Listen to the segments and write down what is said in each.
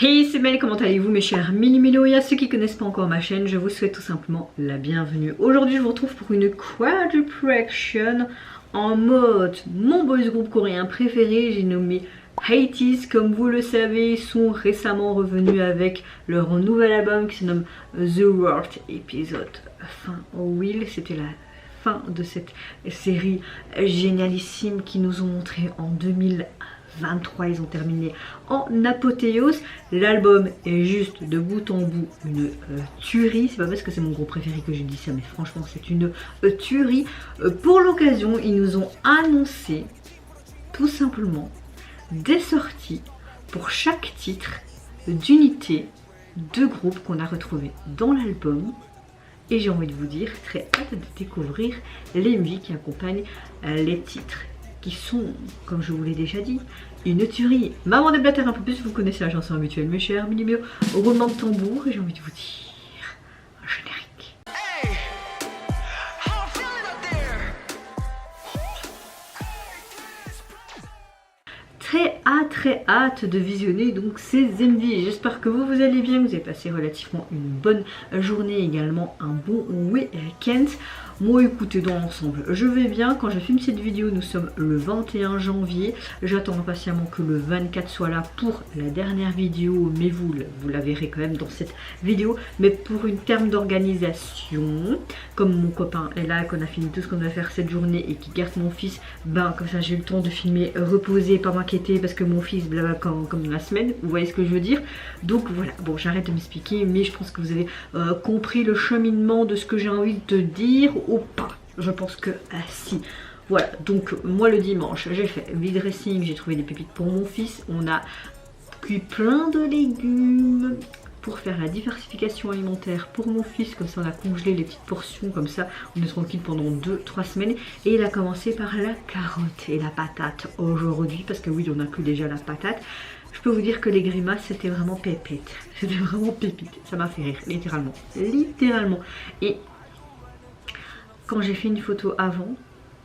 Hey, c'est Mel, comment allez-vous mes chers mini-mélos? Et à ceux qui ne connaissent pas encore ma chaîne, je vous souhaite tout simplement la bienvenue. Aujourd'hui, je vous retrouve pour une quadruple action en mode mon boys group coréen préféré. J'ai nommé Haties. Comme vous le savez, ils sont récemment revenus avec leur nouvel album qui se nomme The World Episode Fin Will. C'était la fin de cette série génialissime qui nous ont montré en 2023, ils ont terminé en apothéose. L'album est juste de bout en bout une tuerie. C'est pas parce que c'est mon groupe préféré que je dis ça, mais franchement c'est une tuerie. Pour l'occasion, ils nous ont annoncé tout simplement des sorties pour chaque titre d'unité de groupe qu'on a retrouvé dans l'album. Et j'ai envie de vous dire, très hâte de découvrir les musiques qui accompagnent les titres, qui sont, comme je vous l'ai déjà dit, une tuerie. Maman déblatère un peu plus, vous connaissez la chanson habituelle, mes chers mini-méos, roulement de tambour, et j'ai envie de vous dire, un générique. Hey, très hâte de visionner donc ces MV. J'espère que vous allez bien, que vous avez passé relativement une bonne journée, également un bon week-end. Moi écoutez, dans l'ensemble je vais bien. Quand je filme cette vidéo, nous sommes le 21 janvier. J'attends impatiemment que le 24 soit là pour la dernière vidéo, mais vous la verrez quand même dans cette vidéo. Mais pour une terme d'organisation, comme mon copain est là, qu'on a fini tout ce qu'on va faire cette journée et qui garde mon fils, ben comme ça j'ai eu le temps de filmer, reposer, pas m'inquiéter parce que mon fils blabla comme la semaine, vous voyez ce que je veux dire. Donc voilà, bon j'arrête de m'expliquer, mais je pense que vous avez compris le cheminement de ce que j'ai envie de te dire ou pas. Je pense que si. Voilà, donc moi le dimanche j'ai fait vide dressing, j'ai trouvé des pépites pour mon fils, on a cuit plein de légumes pour faire la diversification alimentaire pour mon fils, comme ça on a congelé les petites portions, comme ça on est tranquille pendant 2-3 semaines. Et il a commencé par la carotte et la patate aujourd'hui, parce que oui on inclut déjà la patate. Je peux vous dire que les grimaces c'était vraiment pépite, c'était vraiment pépite, ça m'a fait rire, littéralement, Et quand j'ai fait une photo avant,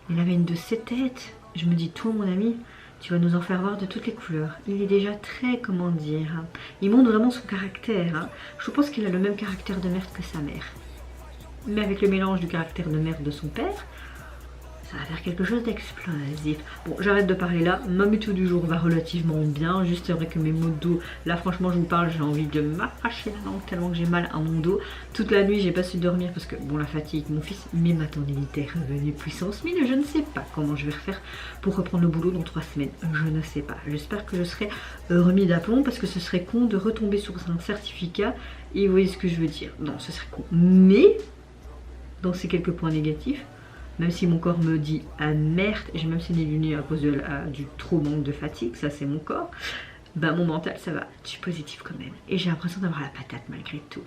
il avait une de ses têtes, je me dis toi mon ami, tu vas nous en faire voir de toutes les couleurs. Il est déjà très, comment dire, il montre vraiment son caractère. Je pense qu'il a le même caractère de merde que sa mère. Mais avec le mélange du caractère de merde de son père, ça va faire quelque chose d'explosif. Bon, j'arrête de parler là. Ma météo du jour va relativement bien. Juste, c'est vrai que mes maux de dos, là franchement je vous parle, j'ai envie de m'arracher la langue tellement que j'ai mal à mon dos. Toute la nuit j'ai pas su dormir parce que, bon, la fatigue, mon fils, mais ma tendinite est revenue puissance 1000. Je ne sais pas comment je vais refaire pour reprendre le boulot dans 3 semaines. Je ne sais pas. J'espère que je serai remis d'aplomb parce que ce serait con de retomber sur un certificat. Et vous voyez ce que je veux dire. Non, ce serait con. Mais, dans ces quelques points négatifs, même si mon corps me dit ah merde, j'ai même saigné du nez à cause du trop manque de fatigue, ça c'est mon corps, ben mon mental ça va, je suis positive quand même. Et j'ai l'impression d'avoir la patate malgré tout.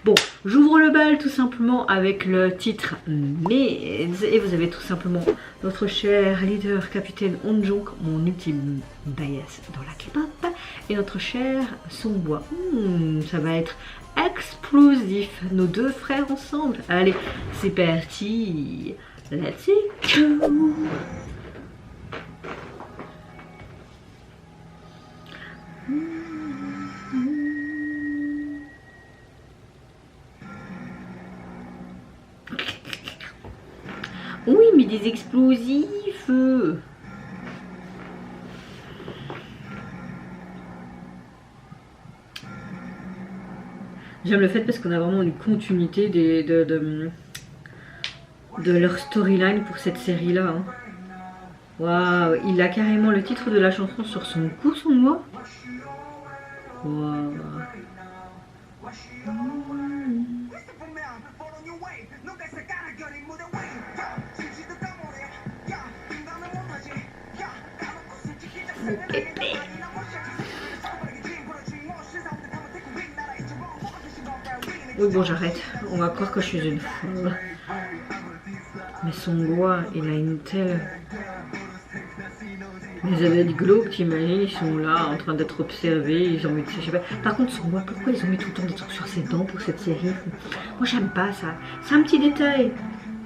Bon, j'ouvre le bal tout simplement avec le titre Meds. Et vous avez tout simplement notre cher leader capitaine Onjong, mon ultime bias dans la K-pop. Et notre cher Songbois. Ça va être explosif, nos deux frères ensemble. Allez, c'est parti. Let's go. Oui, mais des explosifs. J'aime le fait parce qu'on a vraiment une continuité de leur storyline pour cette série-là. Waouh, il a carrément le titre de la chanson sur son cou, son doigt. Waouh. Oui bon j'arrête, on va croire que je suis une folle. Mais son doigt, il a une telle... Les aveugles glauques, t'imagines, ils sont là en train d'être observés, ils ont mis... Je sais pas. Par contre son doigt, pourquoi ils ont mis tout le temps des trucs sur ses dents pour cette série? Moi j'aime pas ça, c'est un petit détail.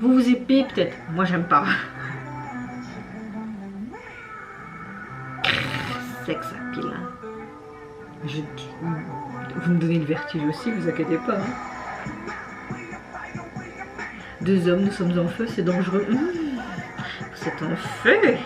Vous vous épez peut-être, moi j'aime pas. Sex appeal. Vous me donnez le vertige aussi, vous inquiétez pas. Hein. Deux hommes, nous sommes en feu, c'est dangereux. C'est en feu.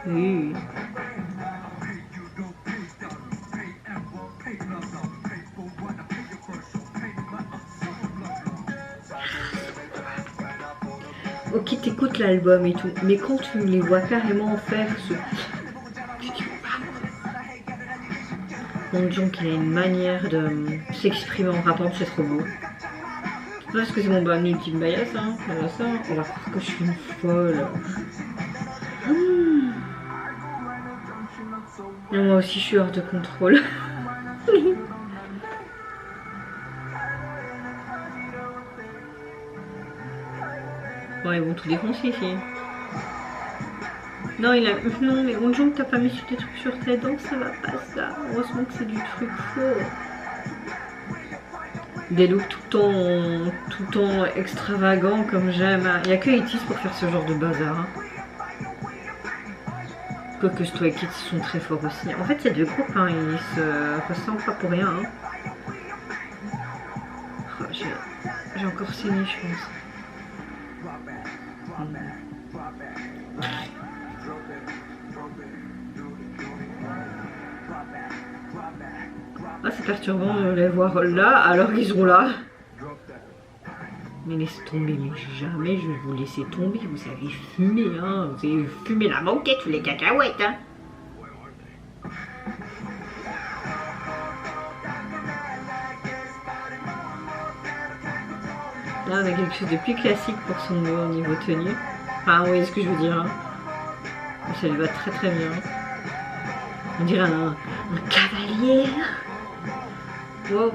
Oui. Ok, t'écoutes l'album et tout, mais quand tu les vois carrément faire ce... Mon Dieu, qu'il a une manière de s'exprimer en rappant, c'est trop beau. Non, excusez-moi, bah, multiple bias, hein, voilà ça. On va croire que je suis une folle. Moi aussi, je suis hors de contrôle. Bon, ils vont tout défoncer ici. Non, non, mais on que t'as pas mis des trucs sur tes dents, ça va pas ça. Heureusement que c'est du truc faux. Des looks tout le temps extravagants comme j'aime. Il n'y a que Itis pour faire ce genre de bazar. Hein. Quoique Stray Kids sont très forts aussi. En fait, il y a deux groupes, hein, ils se ressemblent pas pour rien. Hein. Oh, j'ai encore saigné, je pense. Ah, c'est perturbant de les voir là alors qu'ils sont là. Mais laissez tomber, mais jamais je vais vous laisser tomber. Vous avez fumé, hein. Vous avez fumé la banquette ou les cacahuètes, hein. Là, on a quelque chose de plus classique pour son niveau tenue. Enfin, vous voyez ce que je veux dire. Hein. Ça lui va très très bien. On dirait un cavalier. Wow.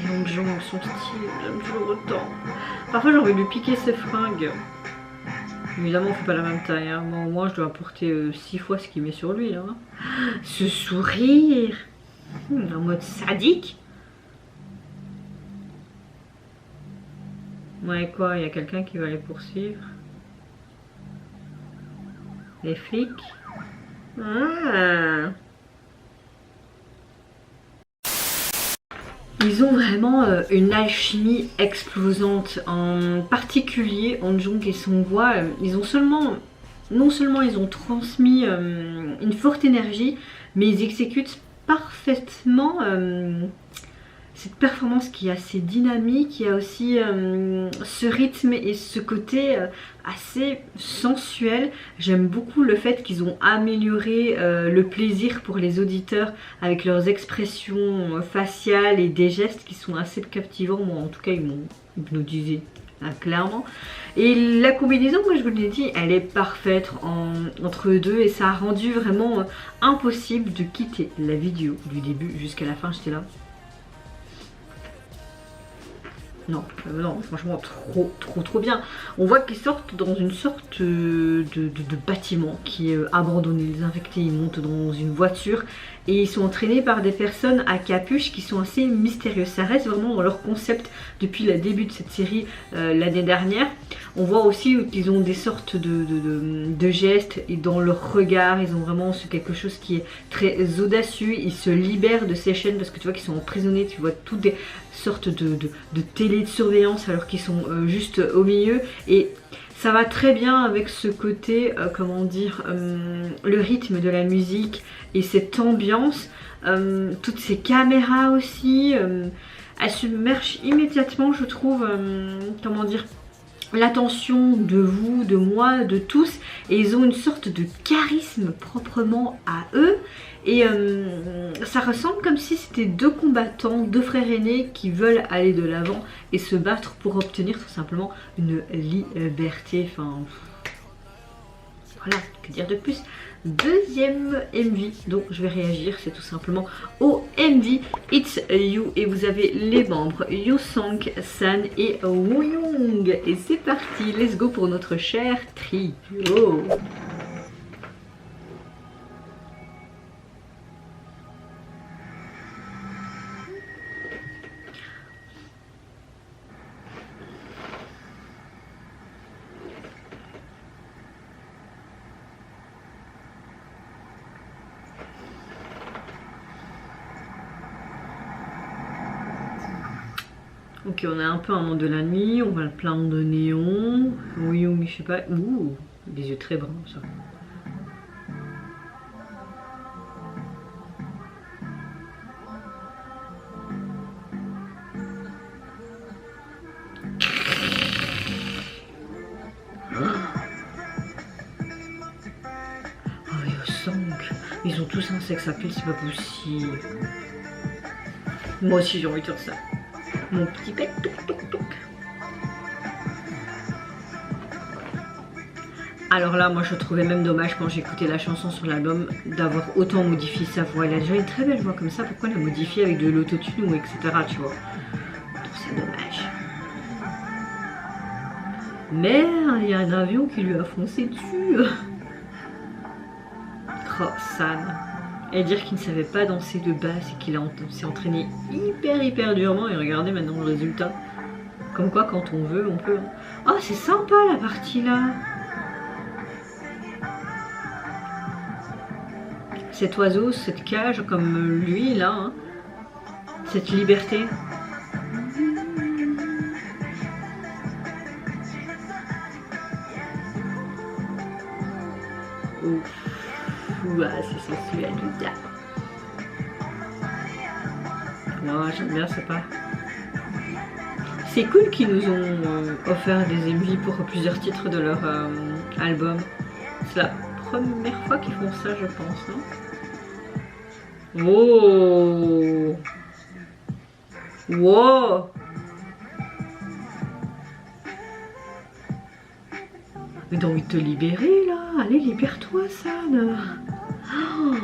Et donc, genre, son style, j'aime toujours autant. Parfois, j'ai envie de lui piquer ses fringues. Évidemment, on fait pas la même taille. Hein. Moi, au moins, je dois porter 6 fois ce qu'il met sur lui. Hein. Ce sourire. En mode sadique. Ouais, quoi, il y a quelqu'un qui va les poursuivre. Les flics. Ah. Ils ont vraiment une alchimie explosante. En particulier, Hanjong et Songhwa, ils ont non seulement ils ont transmis une forte énergie, mais ils exécutent parfaitement cette performance qui est assez dynamique. Il y a aussi ce rythme et ce côté assez sensuel. J'aime beaucoup le fait qu'ils ont amélioré le plaisir pour les auditeurs avec leurs expressions faciales et des gestes qui sont assez captivants. Moi en tout cas ils m'ont hypnotisé. Clairement. Et la combinaison, moi je vous l'ai dit, elle est parfaite entre eux deux et ça a rendu vraiment impossible de quitter la vidéo du début jusqu'à la fin. J'étais là. Non, non, franchement, trop bien. On voit qu'ils sortent dans une sorte de bâtiment qui est abandonné, désinfecté. Ils montent dans une voiture et ils sont entraînés par des personnes à capuche qui sont assez mystérieuses. Ça reste vraiment dans leur concept depuis le début de cette série l'année dernière. On voit aussi qu'ils ont des sortes de gestes et dans leur regard, ils ont vraiment quelque chose qui est très audacieux. Ils se libèrent de ces chaînes parce que tu vois qu'ils sont emprisonnés, tu vois toutes des sortes de télé de surveillance alors qu'ils sont juste au milieu et ça va très bien avec ce côté, comment dire, le rythme de la musique et cette ambiance, toutes ces caméras aussi, elles submergent immédiatement je trouve, comment dire, l'attention de vous, de moi, de tous et ils ont une sorte de charisme proprement à eux et ça ressemble comme si c'était deux combattants, deux frères aînés qui veulent aller de l'avant et se battre pour obtenir tout simplement une liberté. Enfin, Voilà, que dire de plus. Deuxième MV, donc je vais réagir, c'est tout simplement au MV It's You. Et vous avez les membres Yosang, San et Wooyoung. Et c'est parti, let's go pour notre cher trio. Ok, on a un peu un monde de la nuit, on va le plaindre de néon. Oui, oui, je sais pas. Ouh, des yeux très bruns, ça. Oh, Yosang. Ils ont tous un sex appeal, c'est pas possible. Moi aussi, j'ai envie de faire ça. Mon petit pet, toc toc toc. Alors là, moi je trouvais même dommage quand j'écoutais la chanson sur l'album d'avoir autant modifié sa voix. Elle a déjà une très belle voix comme ça, pourquoi la modifier avec de l'autotune ou etc. Tu vois. Je trouve ça dommage. Merde, il y a un avion qui lui a foncé dessus. Oh, San. Et dire qu'il ne savait pas danser de basse et qu'il s'est entraîné hyper durement. Et regardez maintenant le résultat. Comme quoi quand on veut, on peut. Oh, c'est sympa la partie là. Cet oiseau, cette cage comme lui là. Hein. Cette liberté. Ouf. C'est sensuel tout ça. Non, j'aime bien, c'est pas. C'est cool qu'ils nous ont offert des MV pour plusieurs titres de leur album. C'est la première fois qu'ils font ça, je pense, non? Oh! Wow! Mais t'as envie de te libérer là? Allez, libère-toi, San! Oh.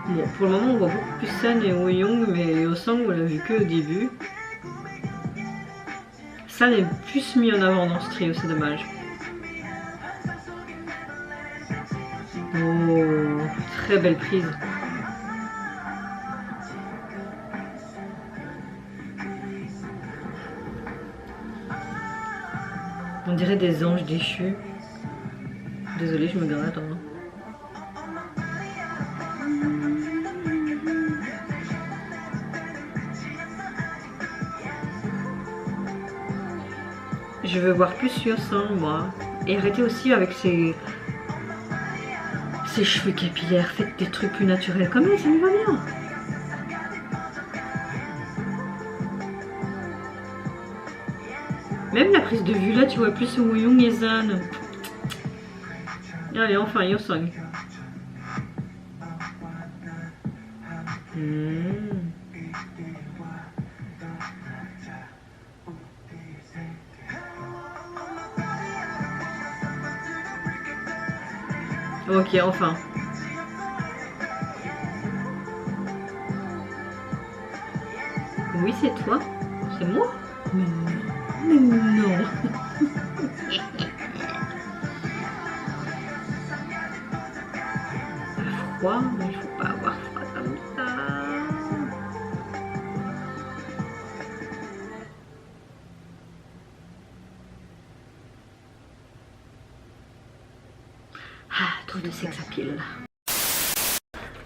Bon, pour le moment, on voit beaucoup plus San et Wooyoung, mais Yosang, on l'a vu que au début. San est plus mis en avant dans ce trio, c'est dommage. Oh, très belle prise. On dirait des anges déchus. Désolée, je me gratte. Hein. Je veux voir plus Yosang, moi. Et arrêtez aussi avec ses cheveux capillaires. Faites des trucs plus naturels comme elle, ça lui va bien. Même la prise de vue là, tu vois plus Wooyoung et San. Allez, enfin, Yosang. Ok, enfin. Oui, c'est toi. C'est moi. Mais non. Mais non. Froid, mais il faut pas avoir froid comme ça. Ah, trop de sex appeal.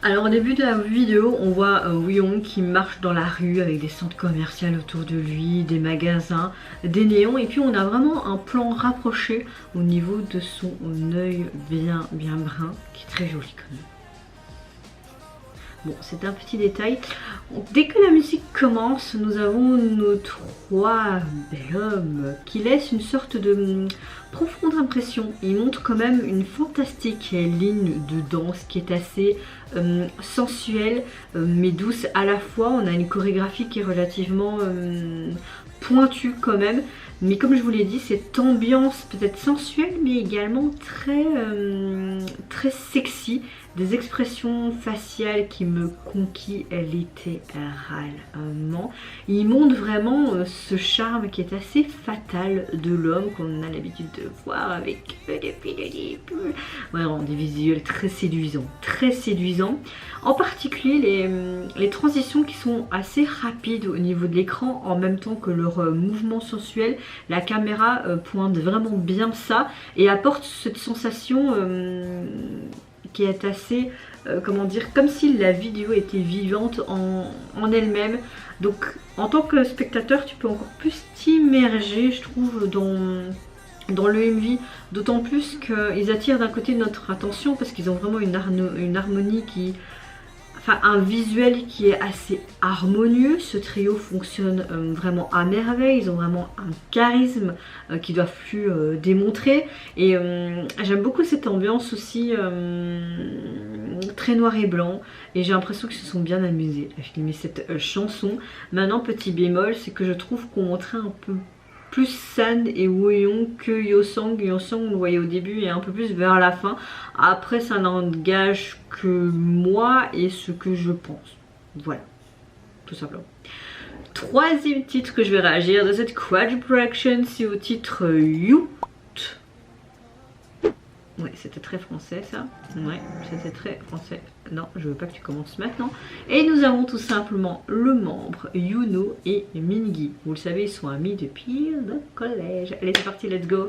Alors au début de la vidéo, on voit Wooyoung qui marche dans la rue avec des centres commerciaux autour de lui, des magasins, des néons, et puis on a vraiment un plan rapproché au niveau de son œil bien brun, qui est très joli quand même. Bon, c'est un petit détail. Donc, dès que la musique commence, nous avons nos trois bel hommes qui laissent une sorte de profonde impression. Ils montrent quand même une fantastique ligne de danse qui est assez sensuelle mais douce à la fois. On a une chorégraphie qui est relativement pointu quand même. Mais comme je vous l'ai dit, cette ambiance peut-être sensuelle mais également très sexy. Des expressions faciales qui me conquis littéralement. Il montre vraiment ce charme qui est assez fatal de l'homme qu'on a l'habitude de voir avec vraiment des visuels très séduisants. Très séduisants. En particulier les transitions qui sont assez rapides au niveau de l'écran en même temps que leur mouvement sensuel. La caméra pointe vraiment bien ça et apporte cette sensation qui est assez, comment dire, comme si la vidéo était vivante en elle-même. Donc en tant que spectateur, tu peux encore plus t'immerger, je trouve, dans le MV, d'autant plus qu'ils attirent d'un côté notre attention parce qu'ils ont vraiment une harmonie qui... Enfin, un visuel qui est assez harmonieux. Ce trio fonctionne vraiment à merveille. Ils ont vraiment un charisme qu'ils doivent plus démontrer. Et j'aime beaucoup cette ambiance aussi très noir et blanc. Et j'ai l'impression qu'ils se sont bien amusés à filmer cette chanson. Maintenant, petit bémol, c'est que je trouve qu'on montrait un peu plus San et Wooyoung que Yeosang. Yeosang, on le voyait au début et un peu plus vers la fin. Après, ça n'engage que moi et ce que je pense. Voilà, tout simplement. Troisième titre que je vais réagir de cette quadruple action, c'est au titre You. Ouais, c'était très français ça. Ouais, c'était très français. Non, je veux pas que tu commences maintenant. Et nous avons tout simplement le membre Yuno et Mingi. Vous le savez, ils sont amis depuis le collège. Allez, c'est parti, let's go.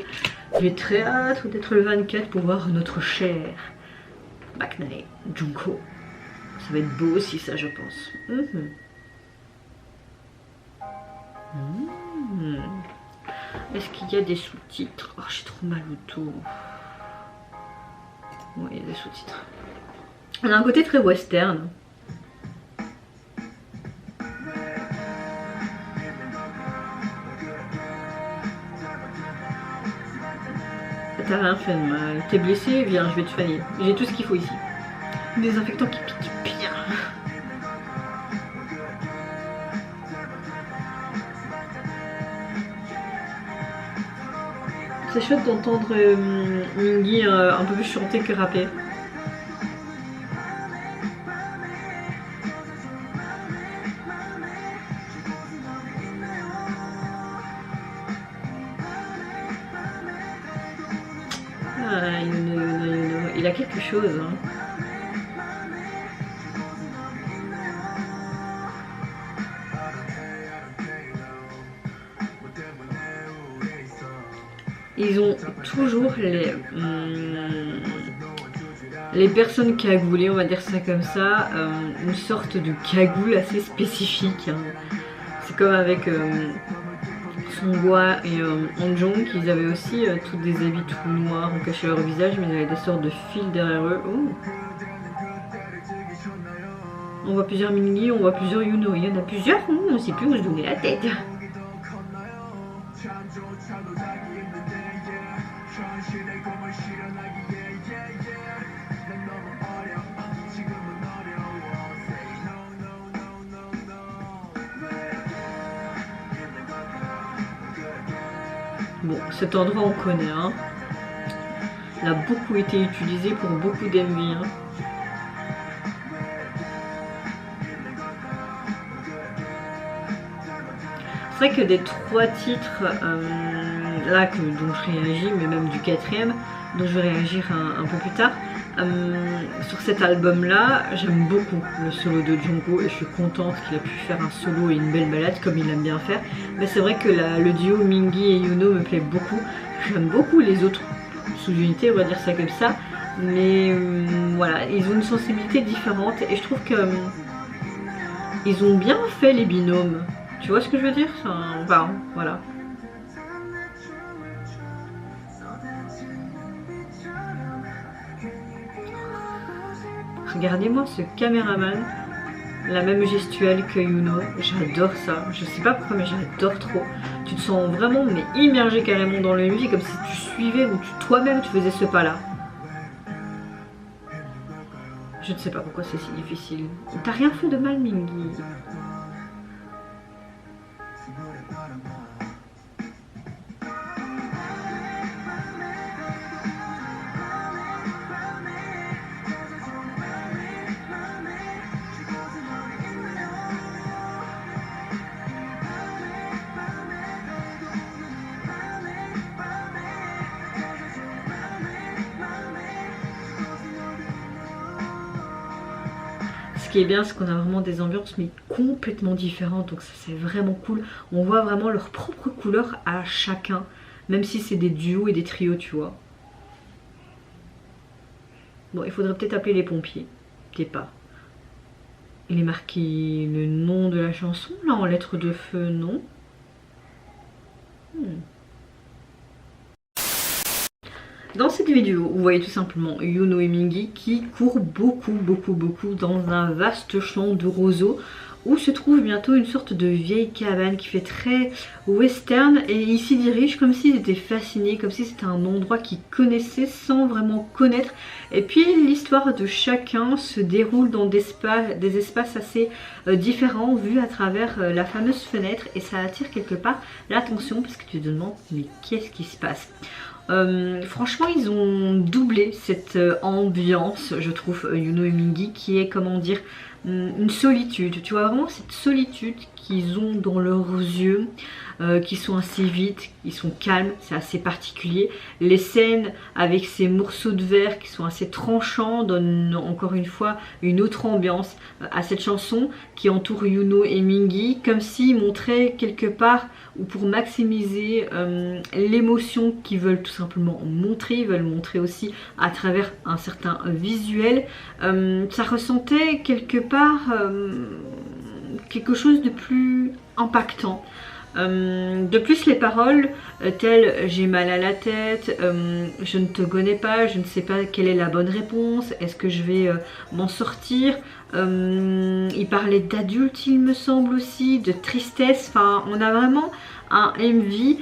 J'ai très hâte d'être le 24 pour voir notre cher Baeknae Jungkook. Ça va être beau aussi ça, je pense. Est-ce qu'il y a des sous-titres? Oh, j'ai trop mal au dos. Ouais, il y a des sous-titres. On a un côté très western. T'as rien fait de mal. T'es blessé? Viens, je vais te soigner. J'ai tout ce qu'il faut ici. Des désinfectants qui piquent bien. C'est chouette d'entendre Mingi un peu plus chanter que rapper. Ah, Yuno. Il a quelque chose. Hein. Ils ont toujours les personnes cagoulées, on va dire ça comme ça, une sorte de cagoule assez spécifique. Hein. C'est comme avec Songhwa et Hanjong, qu'ils avaient aussi tous des habits tout noirs, on cachait leur visage, mais ils avaient des sortes de fils derrière eux. Oh. On voit plusieurs Mingi, on voit plusieurs Yuno. Il y en a plusieurs, on ne sait plus où se donner la tête. Bon, cet endroit on connaît, hein. Il a beaucoup été utilisé pour beaucoup d'MV. Hein. C'est vrai que des 3 titres là dont je réagis, mais même du 4e, dont je vais réagir un peu plus tard, sur cet album là, j'aime beaucoup le solo de Jungkook et je suis contente qu'il a pu faire un solo et une belle balade comme il aime bien faire. Mais c'est vrai que le duo Mingi et Yuno me plaît beaucoup. J'aime beaucoup les autres sous-unités, on va dire ça comme ça. Mais voilà, ils ont une sensibilité différente et je trouve que ils ont bien fait les binômes. Tu vois ce que je veux dire? Enfin, voilà. Regardez-moi ce caméraman, la même gestuelle que Yuno, j'adore ça, je sais pas pourquoi mais j'adore trop. Tu te sens vraiment mais immergé carrément dans le MV comme si tu suivais ou toi-même tu faisais ce pas là. Je ne sais pas pourquoi c'est si difficile. T'as rien fait de mal Mingi. qui est bien, c'est qu'on a vraiment des ambiances mais complètement différentes, donc ça c'est vraiment cool. On voit vraiment leur propre couleur à chacun, même si c'est des duos et des trios, tu vois. Bon, il faudrait peut-être appeler les pompiers, je sais pas. Il est marqué le nom de la chanson, là, en lettres de feu, non. Dans cette vidéo, vous voyez tout simplement Yuno et Mingi qui courent beaucoup dans un vaste champ de roseaux où se trouve bientôt une sorte de vieille cabane qui fait très western, et ils s'y dirigent comme s'ils étaient fascinés, comme si c'était un endroit qu'ils connaissaient sans vraiment connaître. Et puis l'histoire de chacun se déroule dans des espaces assez différents vus à travers la fameuse fenêtre, et ça attire quelque part l'attention parce que tu te demandes mais qu'est-ce qui se passe. Franchement ils ont doublé cette ambiance, je trouve, Yuno et Mingi, qui est, comment dire, une solitude. Tu vois vraiment cette solitude qu'ils ont dans leurs yeux, qui sont assez vides, ils sont calmes, c'est assez particulier. Les scènes avec ces morceaux de verre qui sont assez tranchants donnent encore une fois une autre ambiance à cette chanson qui entoure Yuno et Mingi, comme s'ils montraient quelque part, ou pour maximiser l'émotion qu'ils veulent tout simplement montrer, ils veulent montrer aussi à travers un certain visuel. Ça ressentait quelque part quelque chose de plus impactant. De plus, les paroles telles j'ai mal à la tête, je ne te connais pas, je ne sais pas quelle est la bonne réponse, est-ce que je vais m'en sortir, il parlait d'adultes il me semble aussi, de tristesse. Enfin on a vraiment un MV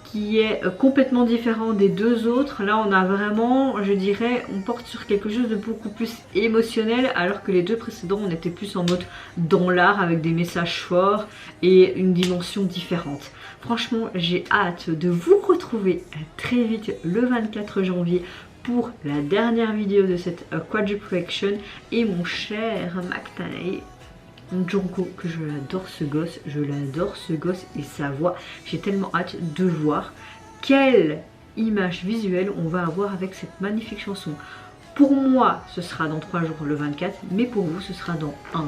qui est complètement différent des deux autres. Là on a vraiment, je dirais, on porte sur quelque chose de beaucoup plus émotionnel, alors que les deux précédents on était plus en mode dans l'art avec des messages forts et une dimension différente. Franchement j'ai hâte de vous retrouver très vite le 24 janvier pour la dernière vidéo de cette quadruple action, et mon cher McTaney Jungkook, que je l'adore ce gosse, et sa voix. J'ai tellement hâte de voir quelle image visuelle on va avoir avec cette magnifique chanson. Pour moi ce sera dans 3 jours le 24, mais pour vous ce sera dans 1,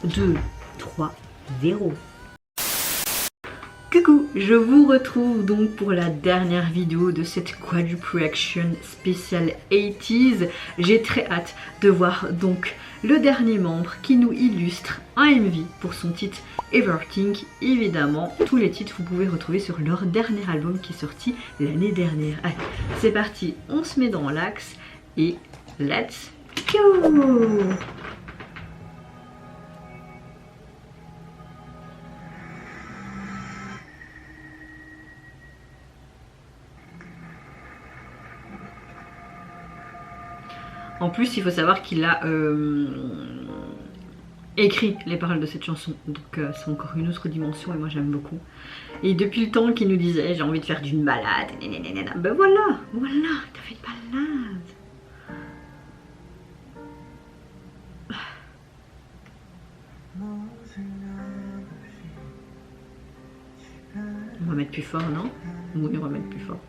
2, 3, 0. Coucou, je vous retrouve donc pour la dernière vidéo de cette quadruple action spéciale 80s. J'ai très hâte de voir donc le dernier membre qui nous illustre un MV pour son titre Everything. Évidemment, tous les titres vous pouvez retrouver sur leur dernier album qui est sorti l'année dernière. Allez, c'est parti, on se met dans l'axe et let's go! En plus, il faut savoir qu'il a écrit les paroles de cette chanson, donc c'est encore une autre dimension et moi j'aime beaucoup. Et depuis le temps qu'il nous disait j'ai envie de faire d'une balade, ben voilà, t'as fait une balade. On va mettre plus fort, non? Oui, on va mettre plus fort.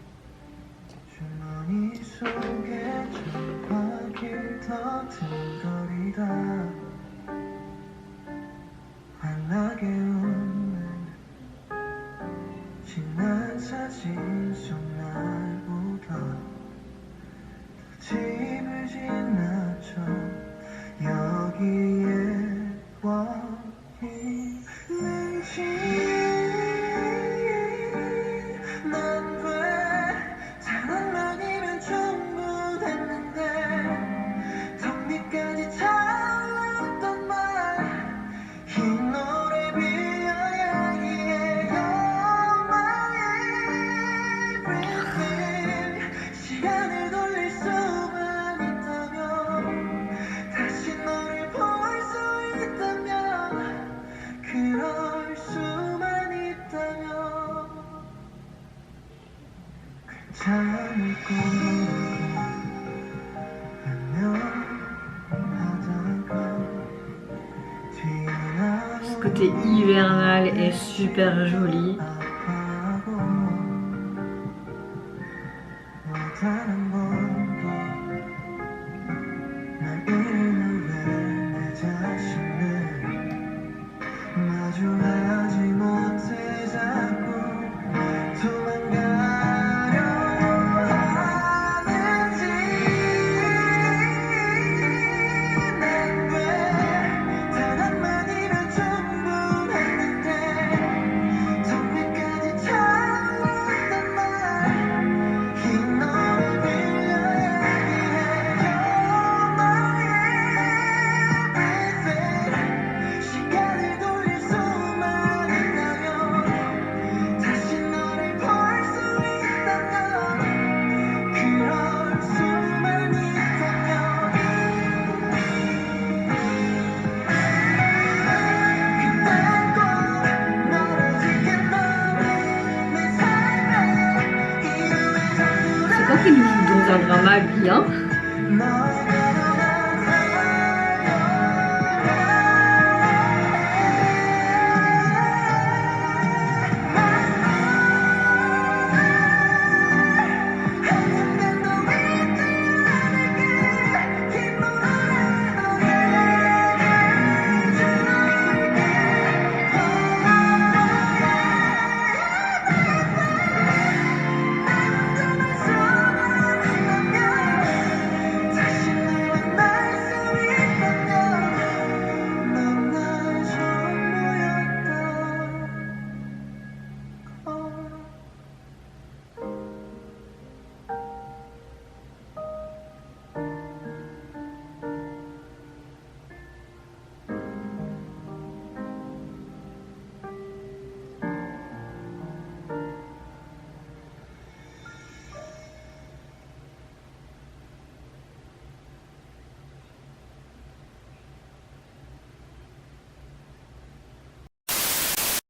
Ce côté hivernal est super joli. qui nous joue dans un drama bien.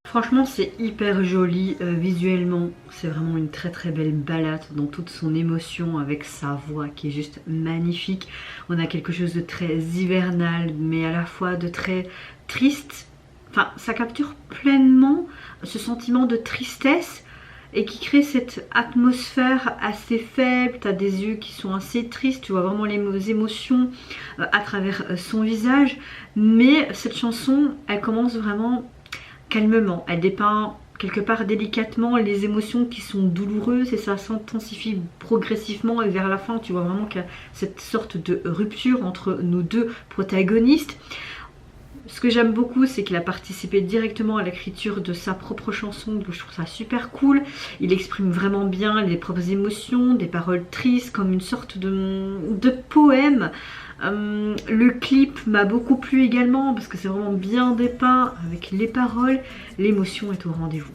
Franchement c'est hyper joli visuellement, c'est vraiment une très très belle ballade dans toute son émotion avec sa voix qui est juste magnifique. On a quelque chose de très hivernal mais à la fois de très triste, enfin ça capture pleinement ce sentiment de tristesse et qui crée cette atmosphère assez faible. T'as des yeux qui sont assez tristes, tu vois vraiment les émotions à travers son visage, mais cette chanson elle commence vraiment calmement, elle dépeint quelque part délicatement les émotions qui sont douloureuses et ça s'intensifie progressivement et vers la fin tu vois vraiment qu'il y a cette sorte de rupture entre nos deux protagonistes. Ce que j'aime beaucoup c'est qu'il a participé directement à l'écriture de sa propre chanson, donc je trouve ça super cool. Il exprime vraiment bien les propres émotions, des paroles tristes comme une sorte de poème. Le clip m'a beaucoup plu également parce que c'est vraiment bien dépeint avec les paroles, l'émotion est au rendez-vous.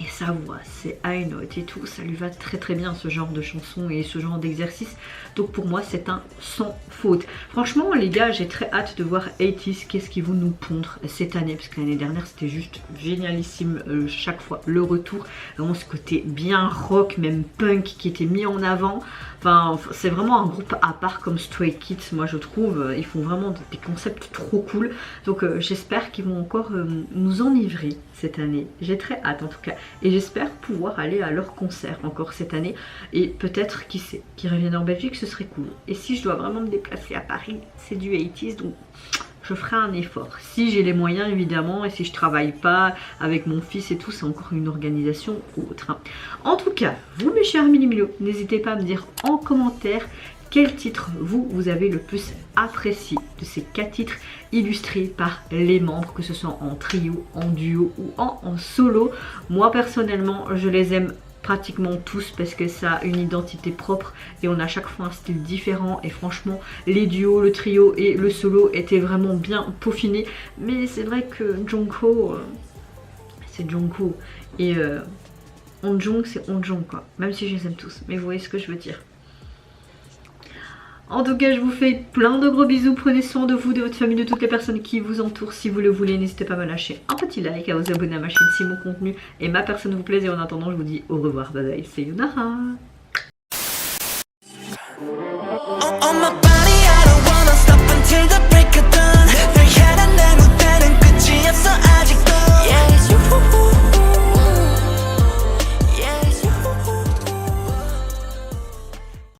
Et sa voix, c'est high note et tout, ça lui va très très bien ce genre de chanson et ce genre d'exercice. Donc pour moi c'est un sans faute. Franchement les gars, j'ai très hâte de voir 80's, qu'est-ce qu'ils vont nous pondre cette année. Parce que l'année dernière c'était juste génialissime chaque fois. Le retour, vraiment ce côté bien rock, même punk qui était mis en avant. Enfin c'est vraiment un groupe à part comme Stray Kids moi je trouve. Ils font vraiment des concepts trop cool. Donc j'espère qu'ils vont encore nous enivrer cette année. J'ai très hâte en tout cas. Et j'espère pouvoir aller à leur concert encore cette année. Et peut-être, qui sait, qu'ils reviennent en Belgique, ce serait cool. Et si je dois vraiment me déplacer à Paris, c'est du 80's, donc je ferai un effort. Si j'ai les moyens évidemment, et si je travaille pas avec mon fils et tout, c'est encore une organisation autre. En tout cas, vous mes chers mini-milos, n'hésitez pas à me dire en commentaire quel titre vous avez le plus apprécié de ces 4 titres illustrés par les membres, que ce soit en trio, en duo ou en solo. Moi personnellement je les aime pratiquement tous parce que ça a une identité propre et on a chaque fois un style différent, et franchement les duos, le trio et le solo étaient vraiment bien peaufinés. Mais c'est vrai que Jungkook c'est Jungkook et Onjong c'est Onjong quoi, même si je les aime tous, mais vous voyez ce que je veux dire. En tout cas, je vous fais plein de gros bisous. Prenez soin de vous, de votre famille, de toutes les personnes qui vous entourent. Si vous le voulez, n'hésitez pas à me lâcher un petit like, à vous abonner à ma chaîne si mon contenu et ma personne vous plaisent. Et en attendant, je vous dis au revoir. Bye bye, c'est Yunara.